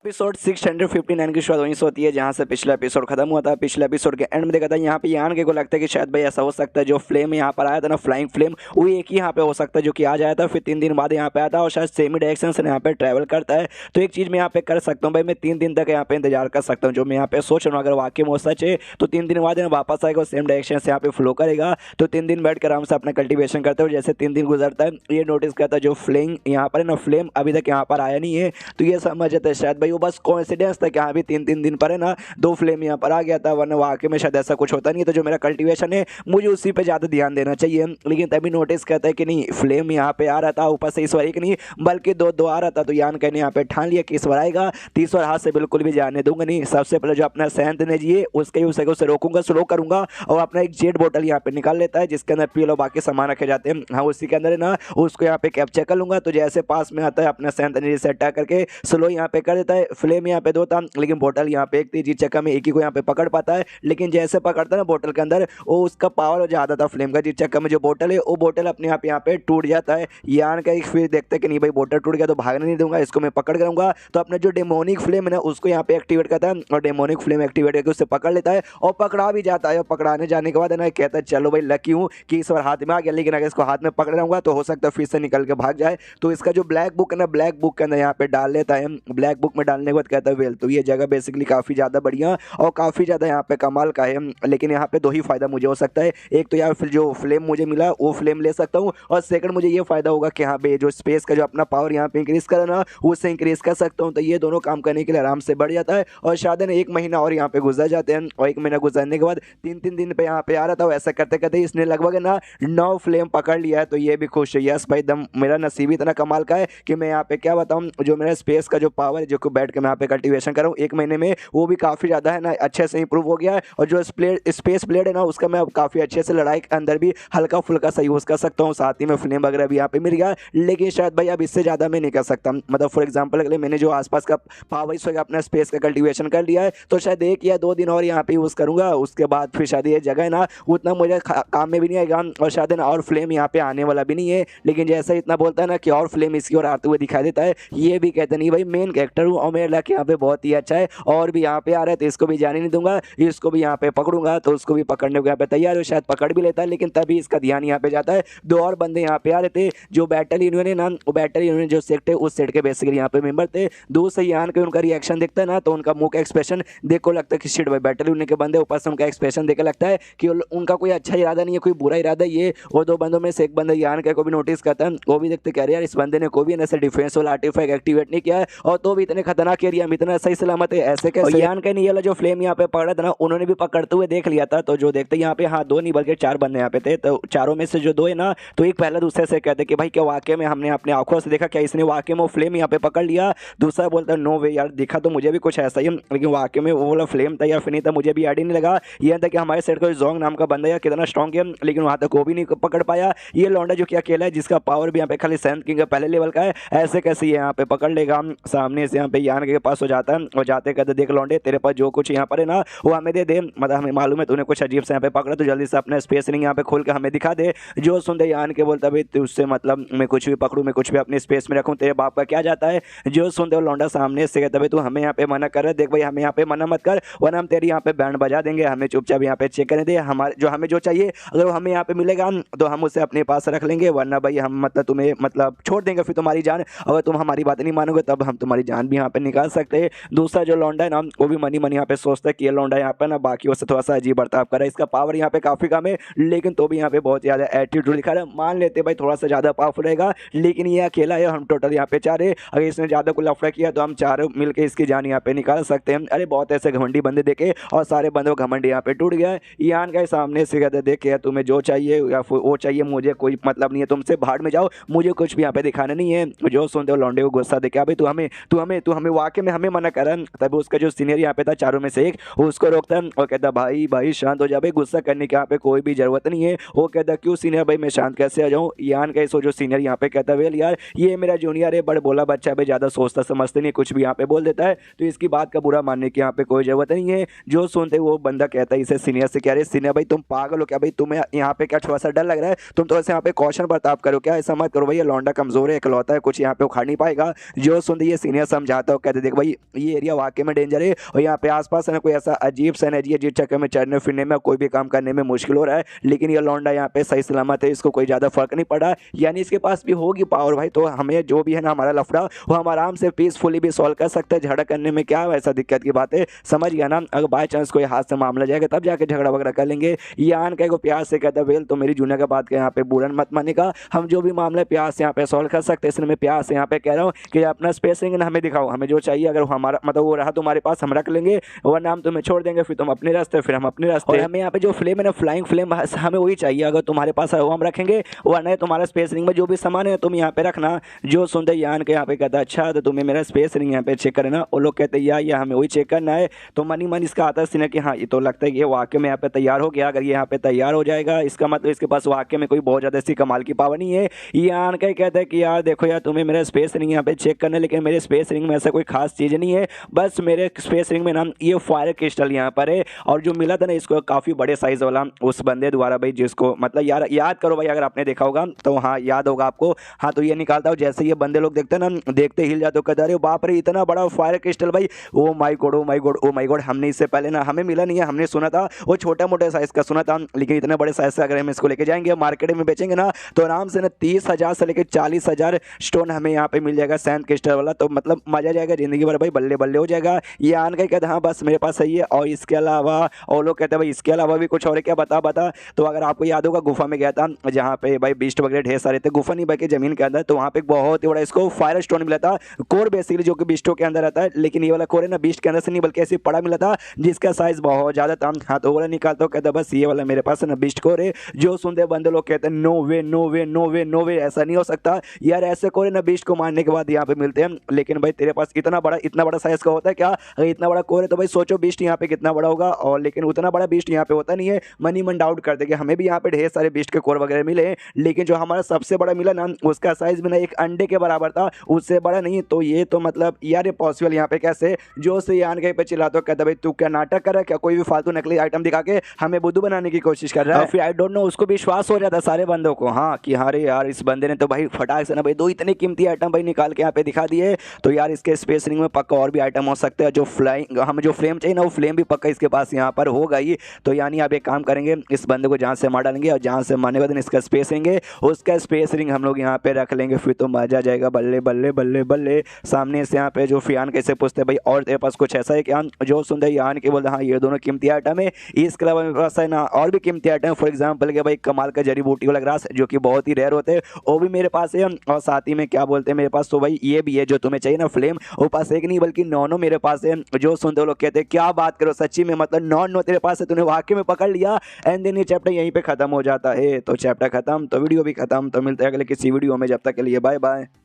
Episode 659 की शुरुआत वहीं से होती है जहां से पिछला एपिसोड खत्म हुआ था। पिछले एपिसोड के एंड में देखा था यहाँ पे यान के को लगता है कि शायद भाई ऐसा हो सकता है जो फ्लेम यहाँ पर आया था ना, फ्लाइंग फ्लेम, वो एक ही यहाँ पे हो सकता है जो कि आज आया था, फिर 3 दिन बाद यहाँ पे आया था और शायद सेम ही डायरेक्शन से यहाँ पे ट्रैवल करता है। तो एक चीज़ मैं यहाँ पे कर सकता हूँ भाई, मैं 3 दिन तक यहाँ पे इंतजार कर सकता हूँ। जो मैं यहाँ पे सोच रहा हूँ अगर वाकई में वो सच है तो 3 दिन बाद वापस आएगा, सेम डायरेक्शन से यहाँ पे फ्लो करेगा। तो 3 दिन बैठ कर आराम से अपना कल्टिवेशन करते हो। जैसे 3 दिन गुजरता है ये नोटिस करता है जो फ्लेम यहाँ पर है ना, फ्लेम अभी तक यहाँ पर आया नहीं है। तो ये समझ जाता है शायद भाई वो बस कोइंसिडेंस था कि हाँ भी 3 दिन पर है ना 2 फ्लेम यहाँ पर आ गया था, वरना वाकई में शायद ऐसा कुछ होता नहीं है। तो जो मेरा कल्टीवेशन है मुझे उसी पे ज़्यादा ध्यान देना चाहिए। लेकिन तभी नोटिस करता है कि नहीं, फ्लेम यहाँ पे आ रहा था, ऊपर से इस बार एक नहीं बल्कि दो आ रहा था। तो यान कहने यहाँ पे ठान लिया कि इस बार आएगा, तीसरा हाथ से बिल्कुल भी जाने दूंगा नहीं। सबसे पहले जो अपना सैंत ने जी उसके यूज उसे रोकूंगा, स्लो करूंगा और अपना एक जेट बोतल यहाँ पे निकाल लेता है जिसके अंदर पी लो बाकी सामान रखे जाते हैं। हाँ उसी के अंदर है ना, उसको यहाँ पे कैप्चर कर लूंगा। तो जैसे पास में आता है अपना सैंत ने सेट करके स्लो यहाँ पे कर देता है। फ्लेम यहाँ पे 2 था लेकिन बोतल यहाँ पे एक थी, जिस चक्कर में एक ही को यहाँ पे पकड़ पाता है। लेकिन जैसे पकड़ता है ना बोतल के अंदर, वो उसका पावर ज़्यादा था फ्लेम का, जिस चक्कर में जो बोतल है वो बोतल अपने आप यहाँ पे टूट जाता है। यान का एक फिर देखते हैं कि नहीं भाई बोतल टूट गया तो भागने नहीं दूंगा, इसको मैं पकड़ करूंगा। तो अपना जो डेमोनिक फ्लेम है ना उसको यहाँ पे एक्टिवेट करता है और डेमोनिक फ्लेम एक्टिवेट करके उससे पकड़ लेता है और पकड़ा भी जाता है। और पकड़ाने जाने के बाद है ना कहता है चलो भाई लकी हूँ कि इस बार हाथ में आ गया, लेकिन अगर इसको हाथ में पकड़ रहूंगा तो हो सकता है फिर से निकल के भाग जाए। तो इसका जो ब्लैक बुक है ना, ब्लैक बुक के अंदर यहाँ पे डाल लेता है। ब्लैक बुक में डालने के बाद कहता है वेल, तो ये जगह बेसिकली काफ़ी ज़्यादा बढ़िया और काफ़ी ज़्यादा यहाँ पे कमाल का है। लेकिन यहाँ पे 2 ही फ़ायदा मुझे हो सकता है, एक तो यार फिर जो फ्लेम मुझे मिला वो फ्लेम ले सकता हूँ, और सेकंड मुझे ये फ़ायदा होगा कि यहाँ पे जो स्पेस का जो अपना पावर यहाँ पे इंक्रीज़ करना उससे इंक्रीज़ कर सकता हूँ। तो ये दोनों काम करने के लिए आराम से बढ़ जाता है। और शायद 1 महीना और यहाँ पे गुजर जाते हैं और 1 महीना गुजरने के बाद 3 दिन पे यहाँ पे आ रहा था। ऐसा करते करते इसने लगभग ना 9 फ्लेम पकड़ लिया है। तो ये भी खुश है, यस भाई दम मेरा नसीब इतना कमाल का है कि मैं यहाँ पे क्या बताऊँ, जो मेरा स्पेस का जो पावर है जो कि बैठ के मैं यहाँ पे कल्टीवेशन कर रहा हूँ 1 महीने में, वो भी काफ़ी ज़्यादा है ना अच्छे से इंप्रूव हो गया है। और जो स्पेस ब्लेड है ना उसका मैं अब काफ़ी अच्छे से लड़ाई के अंदर भी हल्का फुल्का सा यूज़ कर सकता हूँ। साथ ही में फ्लेम वगैरह भी यहाँ पे मिल गया, लेकिन शायद भाई अब इससे ज़्यादा मैं नहीं कर सकता। मतलब फॉर एग्जाम्पल अगले मैंने जो आसपास का पावर इस वगैरह अपना स्पेस का कल्टीवेशन कर लिया है तो शायद 1 या 2 दिन और यहाँ पे यूज़ करूँगा। उसके बाद फिर शायद ये जगह है ना उतना मुझे काम में भी नहीं आएगा और शायद ना और फ्लेम यहाँ पे आने वाला भी नहीं है। लेकिन जैसा इतना बोलता है ना कि और फ्लेम इसकी ओर आते हुए दिखाई देता है, ये भी कहते नहीं भाई मेन कैरेक्टर हूँ और मेरा लक यहाँ पे बहुत ही अच्छा है और भी यहाँ पे आ रहा है तो इसको भी जाने नहीं दूंगा, इसको भी यहाँ पे पकड़ूंगा। तो उसको भी पकड़ने को यहाँ पे तैयार हो, शायद पकड़ भी लेता है। लेकिन तभी इसका ध्यान यहाँ पे जाता है 2 और बंदे यहाँ पे आ रहे थे जो बैटल यूनियन है ना, वो बैटल यूनियन जो सेट है उस सेट के बेसिकली यहाँ पे मेंबर थे। दूर से यान के उनका रिएक्शन देखता है ना तो उनका मुंह का एक्सप्रेशन देख को लगता है कि शिट भाई बैटल यूनियन के बंदे, ऊपर से उनका एक्सप्रेशन देख लगता है कि उनका कोई अच्छा इरादा नहीं है, कोई बुरा इरादा ये। और 2 बंदों में से एक बंदा यान के को भी नोटिस करता है, वो भी देखते कह रहे यार इस बंदे ने कोई भी ऐसे डिफेंस वाला आर्टिफैक्ट एक्टिवेट नहीं किया है और तो भी इतने खतरनाक एरिया में इतना सही सलामत है, ऐसे कैसे। यान के नहीं वाला जो फ्लेम यहाँ पे पकड़ा था ना उन्होंने भी पकड़ते हुए देख लिया था। तो जो देखते यहाँ पे हाँ 2 नहीं बल्कि 4 बंदे यहाँ पे थे। तो चारों में से जो 2 है ना, तो एक पहला दूसरे से कहते कि भाई क्या वाकई में हमने अपने आंखों से देखा, क्या इसने वाकई में वो फ्लेम यहाँ पे पकड़ लिया। दूसरा बोलता है नो वे यार, दिखा तो मुझे भी कुछ ऐसा ही, लेकिन वाकई में वो वाला फ्लेम था या फिर नहीं था मुझे भी आइडिया नहीं लगा। ये था कि हमारे सेट का जोंग नाम का बंदा यार कितना स्ट्रॉन्ग है, लेकिन वहाँ तक वो भी नहीं पकड़ पाया। ये लौंडा जो कि अकेला है जिसका पावर भी यहाँ पे खाली सैंत किंग का पहले लेवल का है, ऐसे कैसे ये यहाँ पे पकड़ लेगा। सामने से यहाँ पे यान के पास हो जाता है और जाते कहते देख लौंडे तेरे पास जो कुछ यहाँ पर है ना वो हमें दे दे, मतलब हमें मालूम है तूने कुछ अजीब से यहाँ पे पकड़ा, तो जल्दी से अपना स्पेस रिंग यहाँ पे खोल के हमें दिखा दे। जो सुनते यान के बोलता भाई तुझसे मतलब मैं कुछ भी पकड़ूँ, मैं कुछ भी अपने स्पेस में रखूँ, तेरे बाप का क्या जाता है। जो सुनते वो लौंडा सामने से कहता भाई तू हमें यहाँ पे मना कर रहा है, देख भाई हमें यहाँ पे मना मत कर वरना हम तेरी यहाँ पे बैंड बजा देंगे, हमें चुपचाप यहाँ पे चेक करने दे, हमारे जो हमें जो चाहिए अगर हमें यहाँ पे मिलेगा तो हम उसे अपने पास रख लेंगे, वरना भाई हम मतलब तुम्हें मतलब छोड़ देंगे फिर तुम्हारी जान, अगर तुम हमारी बात नहीं मानोगे तब हम तुम्हारी जान भी यहाँ पे निकाल सकते हैं। दूसरा जो लौंडा है ना वो भी मनी यहाँ पे सोचता है कि ये लौंडा यहाँ पे ना बाकी से थोड़ा सा अजीब बर्ताव कर रहा है, इसका पावर यहाँ पे काफी कम है लेकिन तो भी यहाँ पे बहुत ज्यादा एटीट्यूड दिखा रहा है। मान लेते भाई थोड़ा सा ज्यादा पावरफुल रहेगा लेकिन ये अकेला है, हम टोटल यहाँ पे 4 है, अगर इसने ज्यादा को लफड़ा किया तो हम 4 मिलकर इसकी जान यहाँ पे निकाल सकते हैं। अरे बहुत ऐसे घमंडी बंदे देखे और सारे बंदों का घमंडी यहाँ पे टूट गया है। यान का सामने से कहते देखे तुम्हें जो चाहिए या वो चाहिए, मुझे कोई मतलब नहीं है तुमसे, भाड़ में जाओ, मुझे कुछ भी यहाँ पे दिखाना नहीं है। जो सुनते हो लौंडे को गुस्सा देखे भाई तू हमें वाकई में हमें मना कर। तभी उसका जो सीनियर यहाँ पे था चारों में से एक, उसको रोकता है और कहता भाई भाई शांत हो जा भाई, गुस्सा करने की यहाँ पे कोई भी जरूरत नहीं है। वो कहता क्यों सीनियर भाई मैं शांत कैसे आ जाऊँ। यान का जो सीनियर यहाँ पे कहता वेल यार ये मेरा जूनियर है, बड़ बोला बच्चा भाई, ज्यादा सोचता समझते नहीं, कुछ भी यहाँ पे बोल देता है, तो इसकी बात का बुरा मानने की यहाँ पे कोई जरूरत नहीं है। जो सुनते वो बंदा कहता है इसे सीनियर से, कह रहे सीनियर भाई तुम पागल हो क्या भाई, तुम्हें यहाँ पे क्या थोड़ा सा डर लग रहा है, तुम थोड़ा सा यहाँ पे कौशन बर्ताव करो क्या, ऐसा मत करो भाई, ये लौंडा कमजोर है इकलौता है, कुछ यहाँ पे उखाड़ नहीं पाएगा। जो सुनते ये सीनियर समझाता लोग कहते देख भाई ये एरिया वाकई में डेंजर है और यहाँ पे आसपास है ना कोई ऐसा अजीब सा एनर्जी है जिस चक्कर में चढ़ने फिरने में कोई भी काम करने में मुश्किल हो रहा है, लेकिन ये लौंडा यहाँ पे सही सलामत है, इसको कोई ज़्यादा फर्क नहीं पड़ा, यानी इसके पास भी होगी पावर भाई। तो हमें जो भी है ना हमारा लफड़ा वो हम आराम से पीसफुली भी सॉल्व कर सकते हैं, झगड़ा करने में क्या ऐसा दिक्कत की बात है, समझ गया ना। अगर बाय चांस कोई हाथ से मामला जाएगा तब जाके झगड़ा वगैरह कर लेंगे। ये आन कहे को प्यार से कहता वेल तो मेरी जूनियर का बात के यहाँ पे बुरा मत मानेगा, हम जो भी मामला प्यार से यहाँ पे सॉल्व कर सकते हैं, इसलिए मैं प्यार से यहाँ पे कह रहा हूँ कि अपना स्पेसिंग ना हमें दिखाओ, हमें जो चाहिए अगर हमारा मतलब वो रहा तुम्हारे पास हम रख लेंगे, वरना हम तुम्हें छोड़ देंगे, फिर तुम अपने रास्ते फिर हम अपने रास्ते। और हमें यहाँ पे जो फ्लेम है ना फ्लाइंग फ्लेम हमें वही चाहिए, अगर तुम्हारे पास है वो हम रखेंगे, वरना तुम्हारा स्पेस रिंग में जो भी सामान है तुम यहाँ पे रखना। जो सुनते यान के यहाँ पे कहता अच्छा तो तुम्हें मेरा स्पेस रिंग यहाँ पे चेक करना, वो लोग कहते या हमें वही चेक करना है। तो मनी मन इसका आता है कि हाँ ये तो लगता है कि ये वाकई में यहाँ पे तैयार हो गया, अगर ये यहाँ पे तैयार हो जाएगा इसका मतलब इसके पास वाकई में कोई बहुत ज़्यादा ऐसी कमाल की पावर नहीं है। ये आन के कहता है कि यार देखो यार तुम्हें मेरा स्पेस रिंग यहाँ पे चेक करना है, लेकिन मेरे स्पेस रिंग में ऐसा कोई खास चीज़ नहीं है, बस मेरे स्पेस रिंग में ना ये फायर क्रिस्टल यहाँ पर है, और जो मिला था ना इसको काफ़ी बड़े साइज वाला उस बंदे द्वारा भाई, जिसको मतलब यार याद करो भाई अगर आपने देखा होगा तो हाँ याद होगा आपको। हाँ तो ये निकालता हूँ, जैसे ये बंदे लोग देखते हैं ना देखते हिल जाते हो, कहते अरे बाप रे इतना बड़ा फायर क्रिस्टल भाई, oh my God oh my God oh my God, हमने इससे पहले ना हमें मिला नहीं है, हमने सुना था वो छोटा मोटा साइज का सुना था, लेकिन इतने बड़े साइज से अगर हम इसको लेके जाएंगे मार्केट में बेचेंगे ना तो आराम से ना 30,000 से लेकर 40,000 स्टोन हमें यहाँ पे मिल जाएगा सैंड क्रिस्टल वाला, तो मतलब मजा जाएगा जिंदगी भर भाई, बल्ले बल्ले हो जाएगा। ये आन के कहते हाँ बस मेरे पास सही है, और इसके अलावा और लोग कहते हैं भाई इसके अलावा भी कुछ और क्या बता। तो अगर आपको याद होगा गुफा में गया था जहाँ पे भाई बीस्ट वगैरह ढेर सारे थे, गुफा नहीं भाई जमीन के अंदर, तो वहाँ पे एक बहुत ही बड़ा इसको फायर स्टोन मिला था, कोर बेसिकली जो कि बीस्टों के अंदर रहता है, लेकिन ये वाला कोर है ना बीस्ट के अंदर से नहीं बल्कि ऐसे पड़ा मिला था जिसका साइज बहुत ज्यादा था। हाँ तो वाला निकालता हूँ, कहता बस ये वाला मेरे पास है ना बीस्ट कोर है। जो सुनते बंदे लोग कहते हैं नो वे नो वे नो वे नो वे, ऐसा नहीं हो सकता यार, ऐसे कोर है ना बीस्ट को मारने के बाद यहाँ पे मिलते हैं, लेकिन भाई तेरे पास इतना बड़ा साइज का होता है क्या, अगर इतना बड़ा कोर है तो भाई सोचो बीस्ट यहाँ पे कितना बड़ा होगा, और लेकिन उतना बड़ा बीस्ट यहाँ पे होता नहीं है। मनी मन डाउट कर देंगे, हमें भी यहाँ पे ढेर सारे बीस्ट के कोर वगैरह मिले, लेकिन जो हमारा सबसे बड़ा मिला ना उसका साइज भी ना एक अंडे के बराबर था, उससे बड़ा नहीं। तो ये तो मतलब यार ये पॉसिबल यहाँ पे कैसे, जो से यान कहीं पे चिल्ला तो कहता भाई तू क्या नाटक कर रहा है क्या, कोई भी फालतू नकली आइटम दिखा के हमें बुद्धू बनाने की कोशिश कर रहा है। फिर आई डोंट नो उसको विश्वास हो जाता सारे बंदों को, हाँ कि हाँ रे यार इस बंदे ने तो भाई फटाक से ना भाई दो इतने कीमती आइटम भाई निकाल के यहाँ पे दिखा दिए, तो यार इसके स्पेस रिंग में पक्का और भी आइटम हो सकते हैं, जो फ्लाइंग हमें जो फ्लेम चाहिए ना वो फ्लेम भी पक्का इसके पास यहाँ पर होगा ही। तो यानी आप एक काम करेंगे इस बंदे को जहाँ से मार डालेंगे और जहाँ से मारने के बाद इसका स्पेस रिंग उसका स्पेस रिंग हम लोग यहाँ पे रख लेंगे, फिर तो मजा जाएगा बल्ले बल्ले बल्ले बल्ले। सामने से यहाँ पे जो फियान कैसे पूछते भाई और तेरे पास कुछ ऐसा है क्या, जो सुनते यान के बोलते हाँ ये दोनों कीमती आइटम है, इसके अलावा मेरे पास है ना और भी कीमती आइटम, फॉर एग्जाम्पल के भाई कमाल का जड़ी बूटी वाला ग्रास जो कि बहुत ही रेयर होते हैं वो भी मेरे पास है, और साथ ही में क्या बोलते हैं मेरे पास तो भाई ये भी है जो तुम्हें चाहिए ना फ्लेम, वो पास एक नहीं बल्कि 9 मेरे पास है। जो सुनते लोग कहते हैं क्या बात करो सच्ची में, मतलब 9 तेरे पास है, तूने वाकई में पकड़ लिया। एंड देन ये चैप्टर यहीं पे खत्म हो जाता है, तो चैप्टर खत्म तो वीडियो भी खत्म, तो मिलते हैं अगले किसी वीडियो में, जब तक के लिए बाय बाय।